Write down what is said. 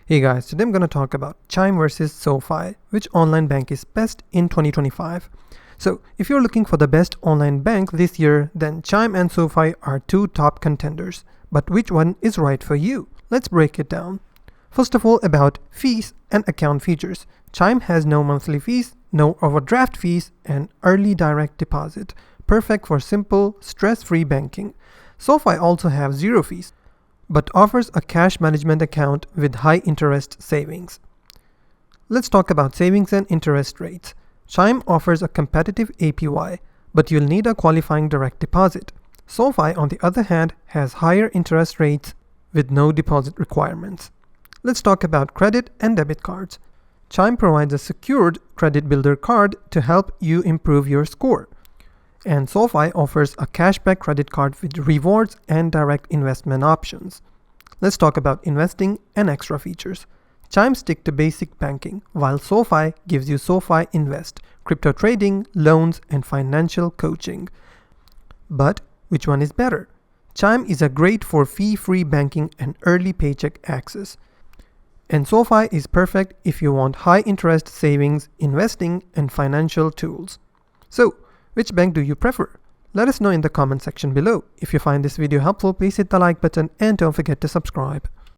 Hey guys, today I'm going to talk about Chime versus SoFi, which online bank is best in 2025. So if you're looking for the best online bank this year, then Chime and SoFi are two top contenders. But which one is right for you? Let's break it down. First of all, about fees and account features. Chime has no monthly fees, no overdraft fees, and early direct deposit. Perfect for simple, stress-free banking. SoFi also have zero fees, but offers a cash management account with high interest savings. Let's talk about savings and interest rates. Chime offers a competitive APY, but you'll need a qualifying direct deposit. SoFi, on the other hand, has higher interest rates with no deposit requirements. Let's talk about credit and debit cards. Chime provides a secured credit builder card to help you improve your score. And SoFi offers a cashback credit card with rewards and direct investment options. Let's talk about investing and extra features. Chime stick to basic banking, while SoFi gives you SoFi Invest, crypto trading, loans, and financial coaching. But which one is better? Chime is a great for fee-free banking and early paycheck access. And SoFi is perfect if you want high-interest savings, investing, and financial tools. So, which bank do you prefer? Let us know in the comment section below. If you find this video helpful, please hit the like button and don't forget to subscribe.